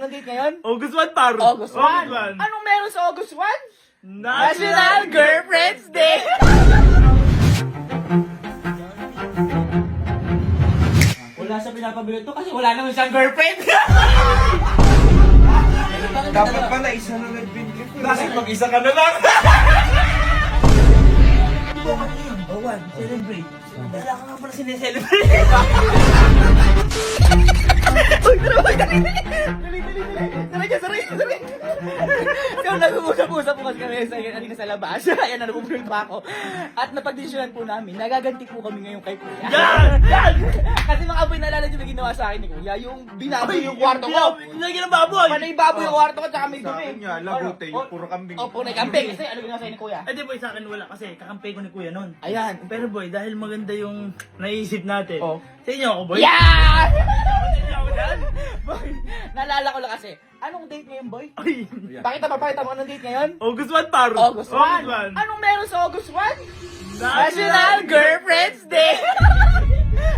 Anong date ngayon? August 1, paro. August 1. Anong meron sa August 1? National Girlfriends Day! Wala siya pinapabili to kasi wala naman siyang girlfriend. Dapat pala isa na nagbinili ko. Bakit mag-isa ka na lang? Oh, one, celebrate. Wala ka nga pala sineselebrate. Uy, tara, dali. Saray. Ikaw, nag-uusap-usap po kasi kami sa labas. Ayan, nagpupunod pa ako. At napagdesisyonan po namin, nagaganti po kami ngayon kay Kuya. Yan! Kasi mga boy, naalala nyo may ginawa sa akin ni Kuya, yung binaboy yung kwarto ko. Lagi ng baboy! Panay baboy yung kwarto ko, tsaka may Sa dumi. akin nga, lagote, yung puro kambing. Opo, na kambing. Kasi ano ginawa sa'yo ni Kuya? Eh di boy, sa akin wala kasi kakampi ko ni kuya nun. Ayan. Pero boy, dahil maganda yung naisip natin, Oh. sa inyo ako boy. Yeah! Boy, naalala ko lang kasi, anong date ngayon, boy? Ay, Pakita mo, anong date ngayon? August 1, paro. August 1. Anong meron sa August 1? National Girlfriends Day!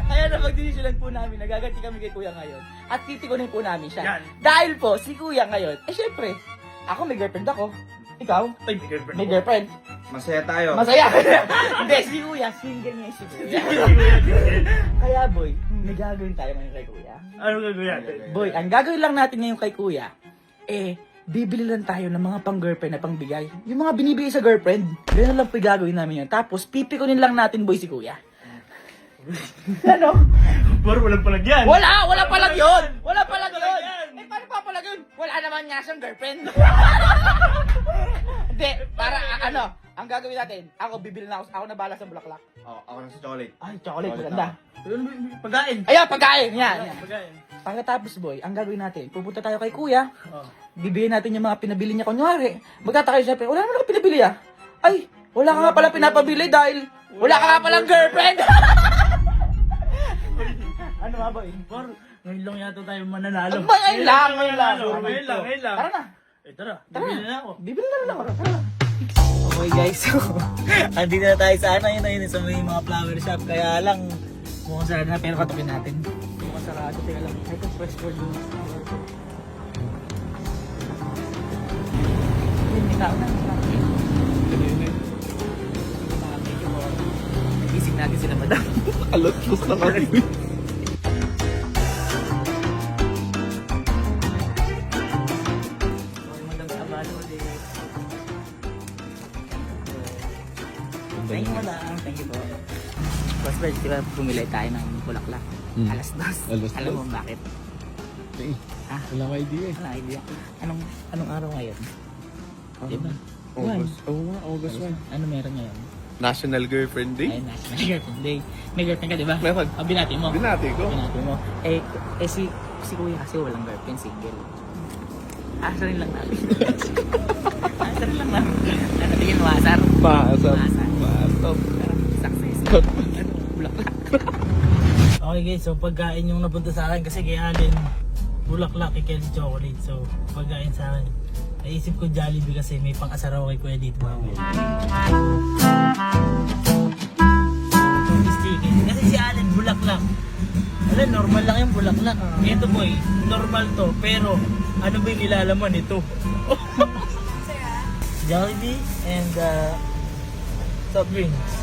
Kaya na magdidesisyonan po namin, nagaganti kami kay Kuya ngayon. At titikunin po namin siya. Yan. Dahil po, si Kuya ngayon, syempre, ako may girlfriend ako. Ikaw, Ay, may girlfriend may ako. girlfriend. Masaya tayo. Masaya. Hindi, si Kuya, single niya si Kuya. Kaya boy, may gagawin tayo ngayon kay Kuya. Ano gagawin natin? Boy, ang gagawin lang natin ngayon kay Kuya, bibili lang tayo ng mga pang-girlfriend na pangbigay. Yung mga binibigay sa girlfriend, ganun lang po yung gagawin namin yun. Tapos, pipikunin lang natin, boy, si Kuya. Ano? Baro, walang palagyan. Wala palag yun! Wala palag yun! Yan. Paano pa palag yun? Wala naman nga siyang girlfriend. Hindi, para ang gagawin natin, ako bibili na ako na bahala sa bulaklak. Oh, ako na sa chocolate. Ay, chocolate, maganda. Pagkain. Ayan, pagkain! Yan. Pagkain. Pagkatapos, boy, ang gagawin natin, pupunta tayo kay Kuya, Oh. bibigyan natin yung mga pinabili niya. Kunyari, magtataka siya, wala naman ako pinabili ah. Ay, wala ka nga pala pinapabili dahil wala ka nga palang girlfriend. Ano nga boy? Baro, ngayon lang yata tayo mananalo. Ngayon lang. Ngayon lang. Tara na. Tara, bibili na ako. Bibili na lang ako. Tara na. Okay guys, so andito na tayo sa yun sa may mga flower shop. Kaya lang, mukhang sarado na pero katukin natin. Mukhang sarado, teka lang. Ito, fresh for you. May tao na. Isig natin sila madam. Alot-los na kami. Madam sa balo ulit. Thank you madam. Thank you po. Boss Bird, di ba bumili tayo ng bulaklak? Alas 2. Alas Alam 2? mo bakit? Ha? Wala akong idea eh. Wala idea. Anong araw ngayon? Di ba? August. Oo nga, August 1. Ano meron ngayon? National Girlfriend Day? Ay, National Girlfriend Day. May girlfriend ka, di ba? Meron. Binati mo. Binati ko. Binati mo. Si Kuya kasi walang girlfriend, single. Asarin lang natin. Asarin lang natin. Ano, tingin mo, asar? Maasap. Asar. Maasap. Success. Ano, bulaklak. Okay guys, so pagkain yung napunta sa akin kasi kay Allen, bulaklak kay Kelsey chocolate. So pagkain sa akin, naisip ko Jollibee kasi may pang-asaraw kay Kuya dito mamaya. Chicken. Kasi si Allen bulaklak. Wala, normal lang yung bulaklak. Ito boy, normal to. Pero ano ba yung nilalaman ito? Jollibee and soft drinks.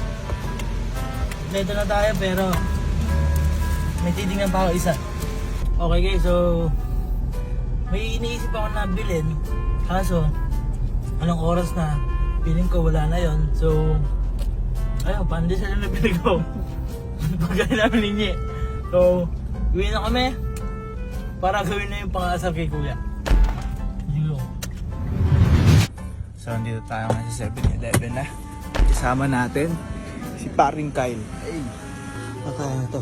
Dito na tayo pero may titingnan pa ako isa. Okay guys, so may iniisip ako na bilhin. Kaso, anong oras na? Feeling ko wala na yon. So, ayun, pandesal na nabili ko. Pagkain namin ninyi. So, uwi na kami para gawin na yung pang-asar kay Kuya. Yun. So, nandito tayo ngayon sa 7-Eleven na. Kasama natin si Paring Kyle. Ay, nakaya na to.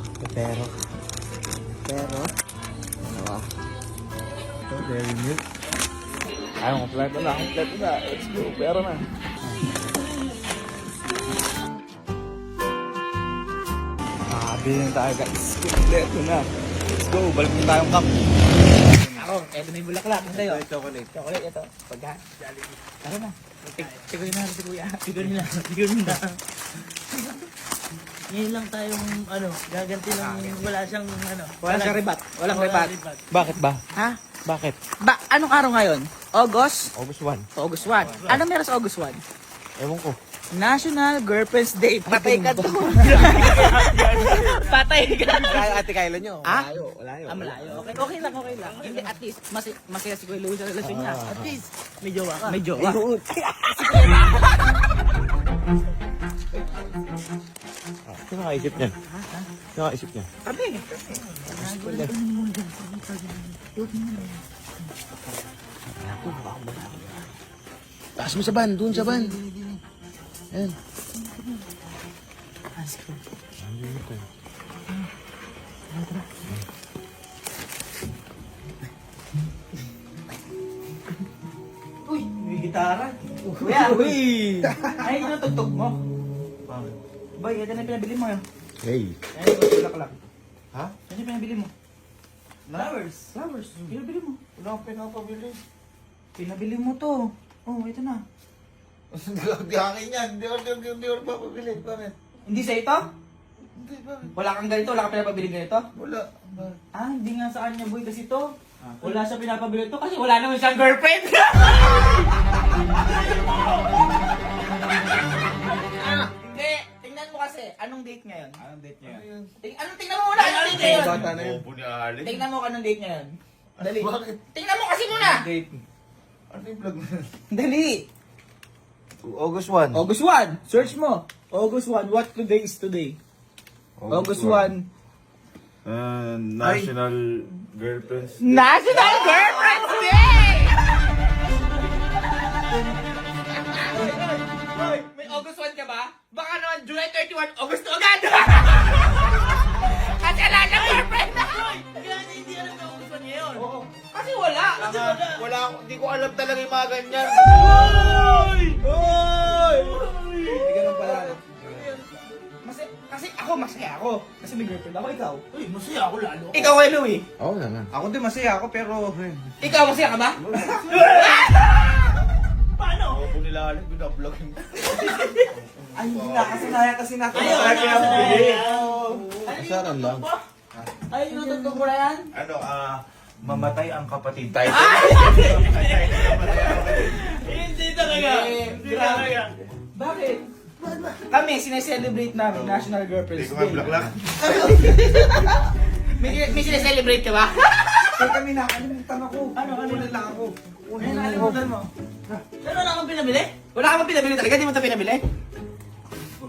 Pero, ano ba? Ito, dairy milk. Ay, kompleto na. Let's go, pero na. Bili na tayo guys. Kompleto na. Let's go, balik na tayong camp. Ako, eto may bulaklak. Ano sa'yo? Chocolate. Chocolate, ito. Pagkain. Tara na. Tigunin na si Kuya. Tignan na. Ngayon lang tayong gaganti lang wala siyang Walang rebat. Walang wala rebat. rebat. Bakit ba? Ha? Bakit? Anong araw ngayon? August? August 1. August 1. Anong meron sa August 1? Ewan ko. National Girlfriend's Day. Patay ka to. Patay ka. Ate Kyla nyo. Ah? Wala Malayo. Okay, okay lang, okay lang. Hindi, at least, masaya si Kuya Louie sa relasyon niya. At least, may jowa ka. May jowa. Sino nakaisip niyan? Sino nakaisip niyan? Kami. Taas mo sa van, doon sa van. Ayan. Uy, may gitara. Kuya, uy. Ay, ito tugtog mo. Boy, ito na yung pinabili mo. Hey. Ay, ito bulaklak. Ha? Ano yung pinabili mo? Flowers. Flowers. Pinabili mo. Wala akong pinapabili. Pinabili mo to. Oh, ito na. Hindi akin yan. Hindi ako papabili. Bakit? Hindi sa ito? Hindi, bakit? Wala kang ganito? Wala kang pinapabili ganito? Wala. Bakit? Ah, hindi nga sa kanya, boy, kasi to. Wala siya pinapabili to kasi wala naman siyang girlfriend. Hindi, tingnan mo kasi. Anong date ngayon? Anong date niya? Anong tingnan mo muna? Anong date ngayon? Bata na yun. Tingnan mo anong date ngayon. Dali. Bakit? Tingnan mo kasi muna. Date. Ano yung vlog mo? Dali. August 1. August 1. Search mo. August 1. What today is today? August 1. National Girlfriends. National Girlfriend's Day! Hoy, may August 1 ka ba? Baka naman July 31, August agad! Kasi wala na girlfriend na! Kaya hindi alam na August 1 ngayon. Oo. Kasi wala. Kasi wala. Wala ako, hindi ko alam talaga yung mga ganyan. Hoy! Hoy! Hindi ganun pala. Kasi ako masaya ako. Kasi may girlfriend ako, ikaw. Uy, masaya ako lalo. Ikaw kay Louie. Oo naman. Ako din masaya ako pero... Ikaw masaya ka ba? Paano? Ako po nilalag, binablog. Ay, hindi na. Kasi natin. Kasaran lang. Ay, tinutugtog mo na yan? Ano, mamatay ang kapatid. Hindi talaga. Hindi talaga. Bakit? Kami, sineselebrate namin National Girlfriend's Hindi ko Day. nga blaklak. May sineselebrate ka ba? Kaya kami nakalimutan ako. Ano? Kunin lang ako. Ano nakalimutan mo? Ano na akong pinabili? Wala ka bang pinabili talaga? Di mo ito pinabili?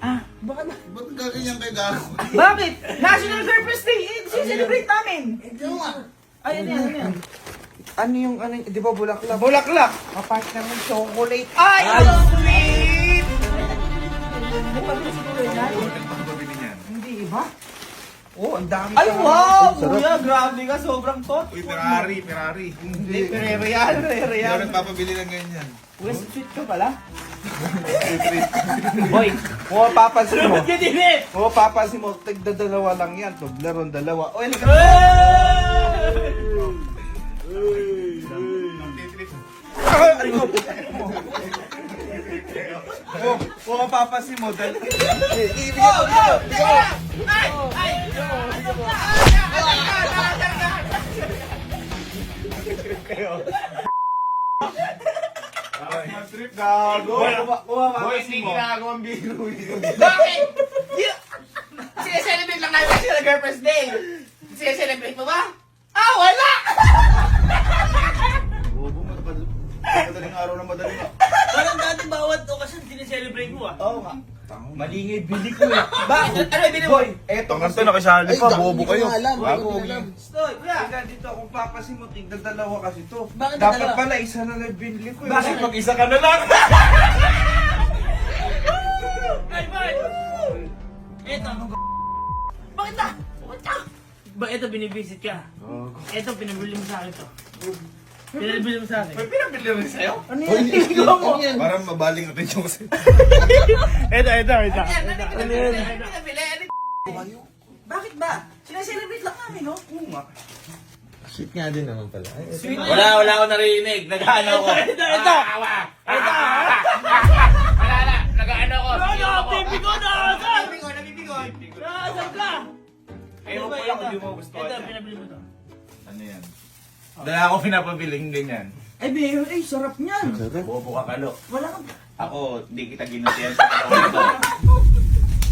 Ah, bakit ba? Ba't gaganyan kayo gago? Bakit? National Girlfriend's Day! Sineselebrate namin! Ay, ano yan? Ano yung, di ba bulaklak? Bulaklak! Mapartner ng chocolate. Ay, ang sweet! May pabili siguro yan? Pagpabili niyan. Hindi, iba? Oh, ang dami. Ay, wow! Kuya, grabe ka. Sobrang tot. Uy, Ferrari. Hindi. Pero yan. Hindi ako nagpapabili ng ganyan. West sweet ka pala. Hoy, kung mapapansin mo, Ba't ka din eh? kung mapapansin mo, tigda-dalawa lang yan. Tobleron, dalawa. O, yan, kung mapapansin mo, Trip gago. kung Boy, mapapansin hindi mo, ginagawang biro yun. Bakit? Sineselebrate lang namin National Girlfriend's Day. Sineselebrate mo ba? Ah, wala! Bobo, madaling araw na madaling araw. Parang dati bawat okasyon sineselebrate mo ah. Oo nga. malingay bili ko eh. Bakit? Ano yung bili mo? Eto Tangan to, nakisali pa, bobo kayo. Bago. Stoy, kuya. Kaya dito, kung papasin mo, tigda-dalawa kasi to. Bakit Dapat dalawa? pala, isa na lang binili ko. Bakit? Mag-isa ka na lang. Ay, boy! Eto. Bakit na? Bakit na? Ba, eto binibisit ka. Eto, pinabili mo sa akin to. Pinabili mo sa akin. May pinabili mo sa'yo? Ano yan? Parang mabaling atensyon kasi. Eto. Ano yung pinabili? Bakit ba? Sineselebrate lang namin, no? Oo nga. Sweet nga din naman pala. Sweet. Wala ako narinig. Nag-ano ko. Ito. Wala na. Nag-ano ko. Ano? Pipigo na! Nasaan ka? Ewan ko lang kung di mo gusto. Ito, pinabili mo to. Ano yan? Dala ako pinapabiling ganyan. Ay, Mayor, ay, sarap niyan. Bobo ka kalo. Wala kang... Ako, hindi kita ginutihan sa katawan ko.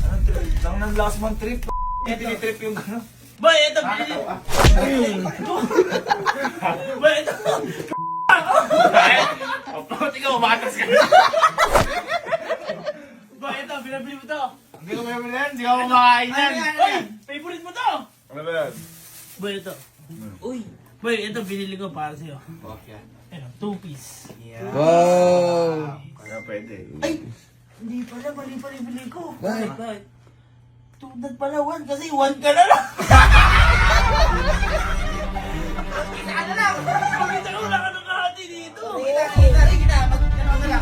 Ano trip? Lang ng last month trip. Hindi tinitrip yung ano. Boy, ito binili. Boy, ito. Pati ka, umatas ka. Boy, ito, binabili mo to. Hindi ko may yan, hindi ako kumakain yan. Boy, favorite mo to. Ano ba yan? Boy, ito. Uy. Boy, ito binili ko para sa'yo. Ano, 2-piece. Wow! Kaya pwede. Ay! Hindi pala, mali pala yung bili ko. Bakit? Tunad pala 1 kasi 1 ka na lang. Kita ka na lang. Pakita ko wala ka ng kahati dito. Sige na. Mag-ano na lang.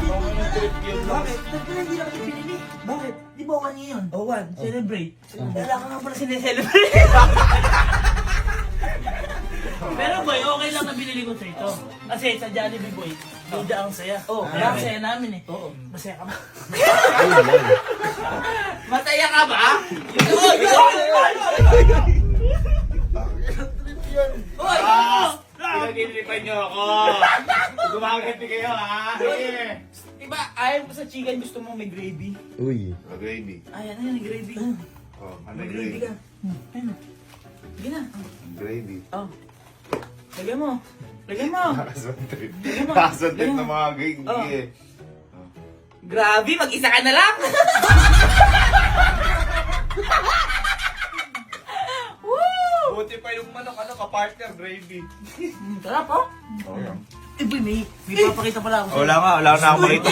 Bakit? Ba't pala hindi lang kita binili? Bakit? Di ba 1 yun? Oh, 1. Celebrate. Wala ka nga pala sineselebrate. Pero boy, okay lang na binili ko sa ito. Kasi sa Jollibee boy, hindi ang saya. Oh, Kaya ang saya namin eh. Oo. Masaya ka ba? Masaya ka ba? Uy! Pinag-inipan niyo ako. Gumaganti kayo ha. Diba, ayaw mo sa chicken, gusto mo may gravy? Uy. Gravy. Ayan na yun, gravy. Oh, ano May yung gravy gravy? ka. Ayun. Sige na. Gravy. Oh. Lagyan mo. Lagyan mo. Nakaswan trip. Lagyan mo. Nakaswan trip Lagyan ng mo. mga gravy Oh. eh. Grabe, mag-isa ka na lang. Woo! Buti pa yung manok, ano ka partner, gravy. Sarap, oh. Oh, yan. Eh boy, may papakita pala ako sa'yo. Wala nga, wala na ako makita.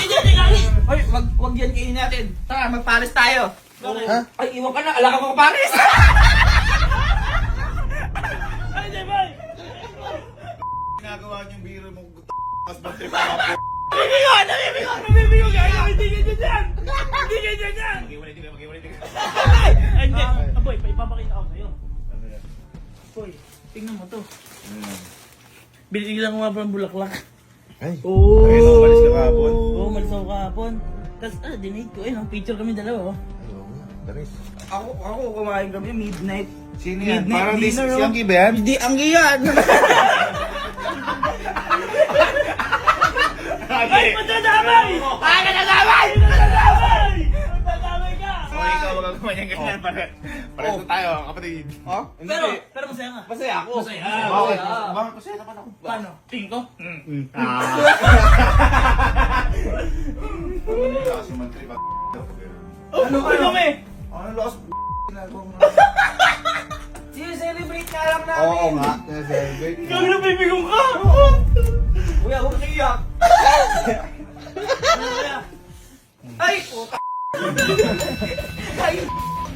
Hoy, wag yan kainin natin. Tara, magpares tayo. Bakit? Ha? Ay, iwan ka na. Ala ka magpares. Ay, di boy! Ginagawa niyong biro mo, mas bad trip ako. Nabibigo! Nabibigo! Kaya hindi ganyan yan! Hindi ganyan yan! Mag-iwalay din ka, mag-iwalay din ka. Ay, hindi. Ah, boy, ipapakita ko sa'yo. Ano yan? Boy, tingnan mo to. Hmm. Binigyan ko nga pa ng bulaklak. Ay. Oh! Ayun, umalis ka kahapon. Oo, umalis ako kahapon. Tapos, dinate ko. Ayun, picture kami dalawa. Oh. Ayaw nga. Daris. Ako kumain kami midnight. Sino yan? Midnight Parang di dinner, si oh. Anggi ba yan? Hindi, ang giyan. Ay, matadamay! Ay, nagagaway! Matadamay! Matadamay ka! So, ikaw wag kang gumanyan-ganyan. Pares na tayo, kapatid. Oh? Pero masaya ka. Masaya ako. Masaya. Bakit? Ah. Bakit kasi naman ako? Paano? Tingin ko? Kasi man trip ako. Oh, ano kami? Ano lakas ginagawa mo? Celebrate nga lang namin. Oo nga. Celebrate. Ikaw na bibigong ka! Kuya, huwag kang iyak. Ano kaya? Ay, puta. Ay.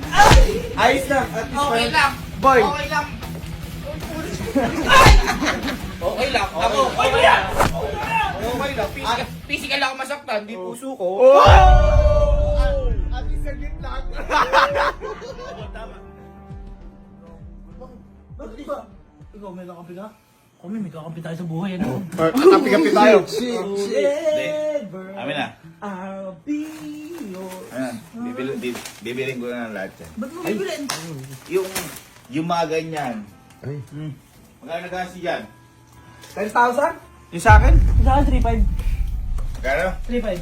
Ay. Ayos lang. At least Okay lang. Boy. Okay lang. Okay lang. Ako. Ay, kuya! Okay lang. Physical ako masaktan. Di puso ko. At least saglit lang. Bakit ba? Ikaw may kakampi ka? Kami may kakampi tayo sa buhay. Ano? Kapi-kapi tayo. Ever Amin na. I'll be yours. Ayan. Bibiling ko na ng lahat yan. Ba't mo bibilin? Yung mga ganyan. Ay. Magkano nagkasi yan? 10,000? Yung sa akin? Sa akin, 3-5. Magkano? 3-5.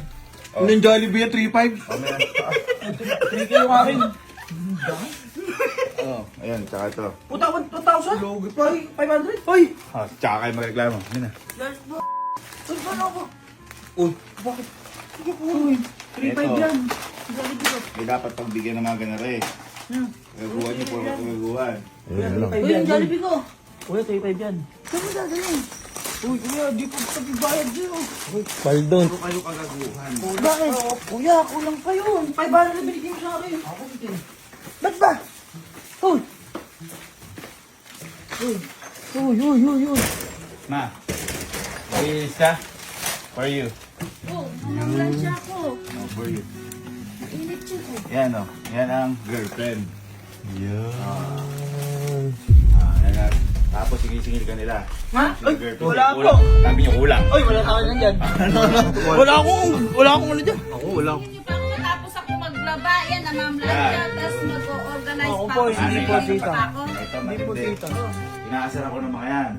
Oh. Yung Jollibee yan, 3,500. Amin na. 3K yung akin. Oh, ayan, tsaka ito. Puta, 1,000? Logi pa. 500? Hoy! Oh, tsaka kayo magreklamo. Amin na. Guys, bro. Saan ba na ako? Uy. Bakit? Sige po. 3-5 yan. Galit dito. May dapat pagbigyan ng mga ganara eh. Gagawan niyo po ako gagawan. Ayun lang. Uy, yung Jollibee ko. Kuya, 3-5 yan. Saan mo dadalhin? Uy, kuya, di pa bayad dito. Paldon. Puro kayo kagaguhan. Bakit? Kuya, kulang pa yun. 500 na binigyan mo sa akin. Ako, bitin. Ba't ba? Uy! Uy. Ma, isa for you. Oh, nanganglan siya ako. No, for you. Init siya ko. Yan o. Yan ang girlfriend. Yan. Yan na. Tapos singil-singil ka nila. Ha? Ay, Girlfriend, wala kulang. po. Sabi niyo kulang. Oy, wala sa akin yan dyan. Wala akong ano dyan. Ako, wala. Hindi pa ako matapos ako maglaba. Yan, namamlan Yan. siya. Tapos mag-organize Ako pa po, ako. hindi Ano po yan? tita. Pa ako. Ito, Hindi po matindi. tita. Inaasar ako ng mga yan.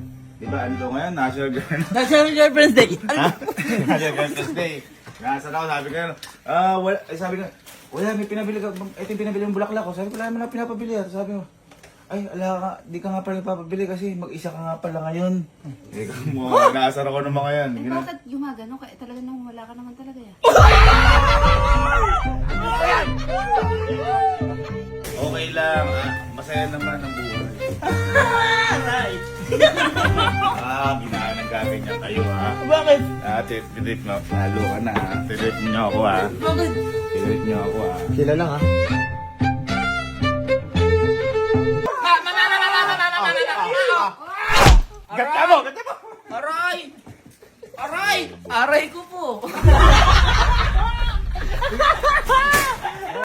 Diba, ano ngayon? National National Girlfriend's Day. Girlfriend's Day. Nasa ako, sabi ko, wala, sabi ko, wala, may pinabili ka, ito yung pinabili yung bulaklak ko. Sabi ko, wala naman na pinapabili. Sabi ko, ay, ala ka, di ka nga pala nagpapabili kasi mag-isa ka nga pala ngayon. Hindi ka mo, naasar ako ng mga yan. Eh, bakit gumagano ka? Eh, talaga nang wala ka naman talaga yan. Okay lang, masaya naman ang buhay. Ginaan ng gagawin niya kayo Bakit? Trip na, lalo ka na Trip niyo ako Bakit? Trip niyo ako Sila lang Ganda mo! Ganda mo! Aray! Aray! Aray ko po!